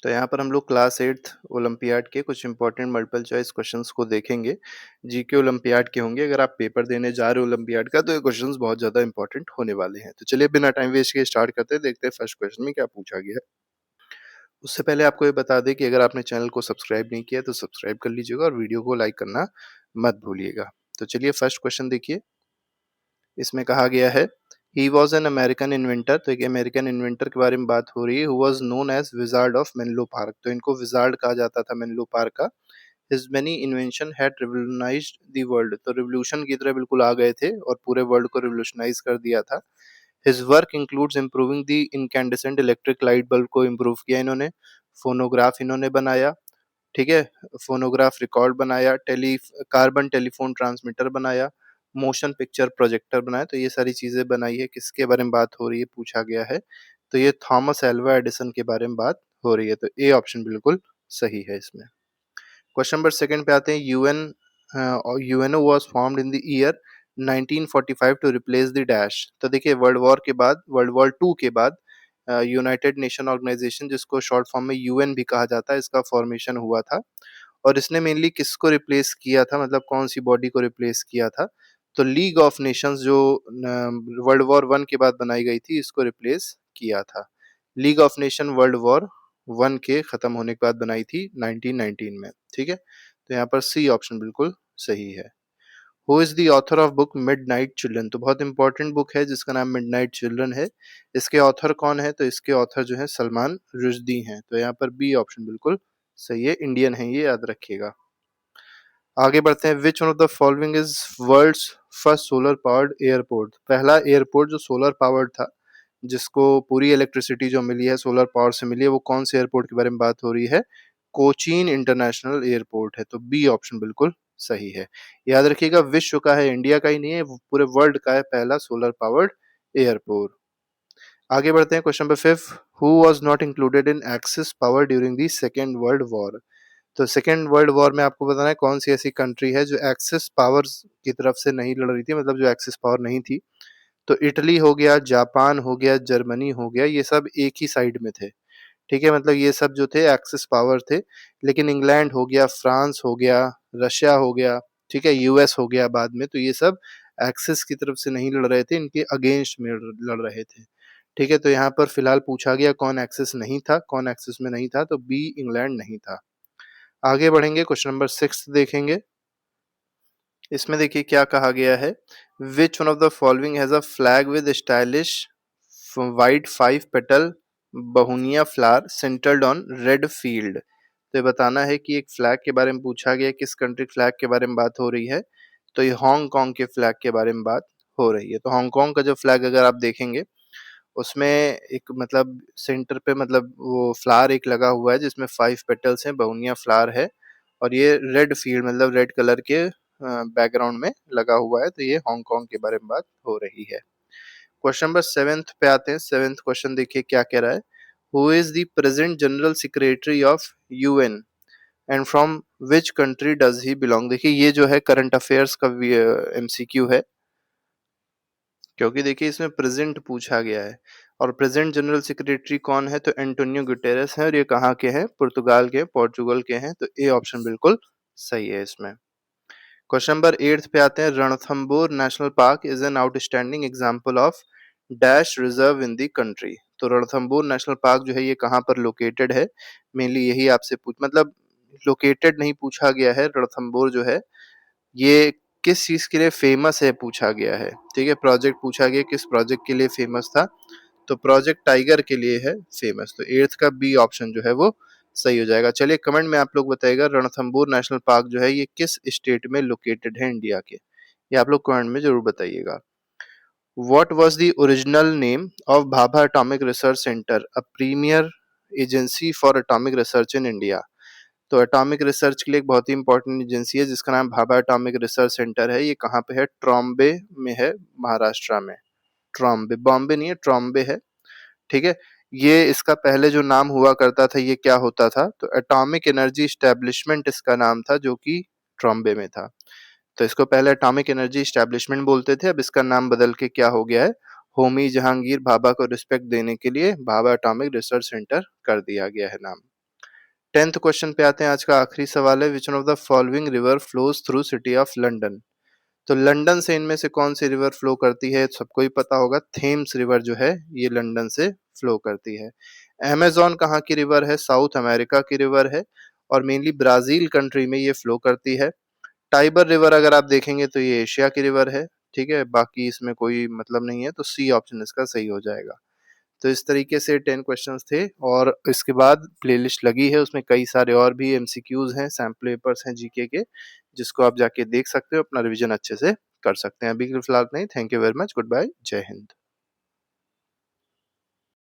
तो यहाँ पर हम लोग क्लास 8th ओलंपियाड के कुछ इंपॉर्टेंट मल्टीपल चॉइस क्वेश्चंस को देखेंगे। जीके ओलंपियाड के होंगे। अगर आप पेपर देने जा रहे हो ओलंपियाड का तो ये क्वेश्चंस बहुत ज़्यादा इंपॉर्टेंट होने वाले हैं। तो चलिए बिना टाइम वेस्ट किए स्टार्ट करते हैं, देखते हैं फर्स्ट क्वेश्चन में क्या पूछा गया है। उससे पहले आपको ये बता दें कि अगर आपने चैनल को सब्सक्राइब नहीं किया तो सब्सक्राइब कर लीजिएगा और वीडियो को लाइक करना मत भूलिएगा। तो चलिए फर्स्ट क्वेश्चन देखिए। इसमें कहा गया है he was an American inventor. तो एक अमेरिकन इन्वेंटर के बारे में बात हो रही है। Who was known as wizard of Menlo Park. तो इनको विजार्ड कहा जाता था मेनलो पार्क का। His many invention had revolutionised the world. तो रिवोल्यूशन की तरह बिल्कुल आ गए थे और पूरे वर्ल्ड को रिवोल्यूशनाइज कर दिया था। His work includes improving the incandescent electric light bulb को इम्प्रूव किया इन्होंने। फोनोग्राफ इन्होंने बनाया, ठीक है। फोनोग्राफ रिकॉर्ड बनाया, कार्बन टेलीफोन ट्रांसमीटर बनाया, मोशन पिक्चर प्रोजेक्टर बनाया। तो ये सारी चीजें बनाई है। किसके बारे में बात हो रही है पूछा गया है। तो ये थॉमस एल्वा एडिसन के बारे में बात हो रही है। तो ए ऑप्शन बिल्कुल सही है इसमें। क्वेश्चन नंबर सेकंड पे आते हैं। UNO was formed in the year 1945 to replace the dash. तो देखिए वर्ल्ड वॉर टू के बाद यूनाइटेड नेशन ऑर्गेनाइजेशन, जिसको शॉर्ट फॉर्म में यूएन भी कहा जाता है, इसका फॉर्मेशन हुआ था। और इसने मेनली किसको रिप्लेस किया था, मतलब कौन सी बॉडी को रिप्लेस किया था। तो लीग ऑफ नेशंस जो वर्ल्ड वॉर वन के बाद बनाई गई थी, इसको रिप्लेस किया था। League of nation world war one के खत्म होने के बाद बनाई थी 1919 में, ठीक है। तो यहाँ पर सी ऑप्शन बिल्कुल सही है। Who is the author of book midnight children. तो बहुत इंपॉर्टेंट बुक है जिसका नाम मिडनाइट चिल्ड्रन है। इसके ऑथर कौन है, तो इसके ऑथर जो है सलमान रुश्दी हैं। तो यहाँ पर बी ऑप्शन बिल्कुल सही है, इंडियन है, ये याद रखिएगा। आगे बढ़ते हैं। Which one of the following is world's first solar powered airport. पहला एयरपोर्ट जो सोलर पावर्ड था, जिसको पूरी इलेक्ट्रिसिटी जो मिली है सोलर पावर से मिली है, वो कौन से एयरपोर्ट के बारे में बात हो रही है। कोचीन इंटरनेशनल एयरपोर्ट है। तो बी ऑप्शन बिल्कुल सही है। याद रखिएगा विश्व का है, इंडिया का ही नहीं है, वो पूरे वर्ल्ड का है पहला सोलर पावर्ड एयरपोर्ट। आगे बढ़ते हैं। Question number 5। Who was not included in axis power during the second world war. तो सेकेंड वर्ल्ड वॉर में आपको बताना है कौन सी ऐसी कंट्री है जो एक्सिस पावर्स की तरफ से नहीं लड़ रही थी, मतलब जो एक्सिस पावर नहीं थी। तो इटली हो गया, जापान हो गया, जर्मनी हो गया, ये सब एक ही साइड में थे, ठीक है। मतलब ये सब जो थे एक्सिस पावर थे। लेकिन इंग्लैंड हो गया, फ्रांस हो गया, रशिया हो गया, ठीक है, यूएस हो गया बाद में, तो ये सब एक्सिस की तरफ से नहीं लड़ रहे थे, इनके अगेंस्ट में लड़ रहे थे, ठीक है। तो यहाँ पर फिलहाल पूछा गया कौन एक्सिस नहीं था, कौन एक्सिस में नहीं था। तो बी इंग्लैंड नहीं था। आगे बढ़ेंगे, क्वेश्चन नंबर 6 देखेंगे। इसमें देखिए क्या कहा गया है। Which one of the following has a flag with stylish white 5 petal bauhinia flower centred on red field. तो ये बताना है कि एक फ्लैग के बारे में पूछा गया, किस कंट्री फ्लैग के बारे में बात हो रही है। तो ये हांगकांग के फ्लैग के बारे में बात हो रही है। तो हांगकांग का जो फ्लैग अगर आप देखेंगे, उसमें एक मतलब सेंटर पे मतलब वो फ्लावर एक लगा हुआ है जिसमें 5 पेटल्स हैं, बहुनिया फ्लावर है। और ये रेड फील्ड मतलब रेड कलर के बैकग्राउंड में लगा हुआ है। तो ये हांगकांग के बारे में बात हो रही है। क्वेश्चन नंबर 7 पे आते हैं। 7th क्वेश्चन देखिए क्या कह रहा है। Who is the present general secretary of UN and from which country does he belong. देखिए ये जो है करंट अफेयर्स का एमसीक्यू है, क्योंकि देखिए इसमें प्रेजेंट पूछा गया है। और प्रेजेंट जनरल सेक्रेटरी कौन है, तो एंटोनियो गुटेरेस है। और ये कहाँ के हैं, पुर्तगाल के, पोर्चुगल के हैं। तो ए ऑप्शन बिल्कुल सही है इसमें। क्वेश्चन नंबर 8 पे आते हैं। Ranthambore national park is an outstanding example of dash reserve in the country. तो रणथंबोर नेशनल पार्क जो है ये कहाँ पर लोकेटेड है, मेनली यही आपसे पूछ मतलब लोकेटेड नहीं पूछा गया है। रणथंबोर जो है ये किस चीज के लिए फेमस है पूछा गया है, ठीक है। प्रोजेक्ट पूछा गया किस प्रोजेक्ट के लिए फेमस था। तो प्रोजेक्ट टाइगर के लिए है फेमस। तो 8th का बी ऑप्शन जो है वो सही हो जाएगा। चलिए कमेंट में आप लोग बताइएगा रणथंबोर नेशनल पार्क जो है ये किस स्टेट में लोकेटेड है इंडिया के, ये आप लोग कमेंट में जरूर बताइएगा। What was the original name of Bhabha atomic research centre, a premier agency for atomic research in India. तो एटॉमिक रिसर्च के लिए एक बहुत ही इंपॉर्टेंट एजेंसी है जिसका नाम भाभा एटॉमिक रिसर्च सेंटर है। ये कहाँ पे है, ट्रॉम्बे में है, महाराष्ट्र में। ट्रॉम्बे, बॉम्बे नहीं है, ट्रॉम्बे है, ठीक है। ये इसका पहले जो नाम हुआ करता था ये क्या होता था, तो एटॉमिक एनर्जी स्टैब्लिशमेंट इसका नाम था, जो कि ट्रॉम्बे में था। तो इसको पहले एटॉमिक एनर्जी स्टैब्लिशमेंट बोलते थे, अब इसका नाम बदल के क्या हो गया है, होमी जहांगीर भाभा को रिस्पेक्ट देने के लिए भाभा एटॉमिक रिसर्च सेंटर कर दिया गया है नाम। 10th क्वेश्चन पे आते हैं, आज का आखिरी सवाल है, which one of the following river flows through city of London? तो लंदन से इनमें से कौन सी रिवर फ्लो करती है? सबको ही पता होगा, थेम्स रिवर जो है ये लंदन से फ्लो करती है। अमेज़न कहाँ की रिवर है? साउथ अमेरिका की रिवर है और मेनली ब्राज़ील कंट्री में ये फ्लो करती है। टाइबर रिवर अगर आप देखेंगे तो ये एशिया की रिवर है, ठीक है? बाकी इसमें कोई मतलब नहीं है, तो सी ऑप्शन इसका सही हो जाएगा। तो इस तरीके से 10 क्वेश्चंस थे और इसके बाद प्लेलिस्ट लगी है, उसमें कई सारे और भी एमसीक्यूज़ हैं, सैंपल पेपर्स हैं जीके के, जिसको आप जाके देख सकते हो, अपना रिवीजन अच्छे से कर सकते हैं। अभी के लिए फिलहाल इतना ही। Thank you very much, good bye, Jai Hind.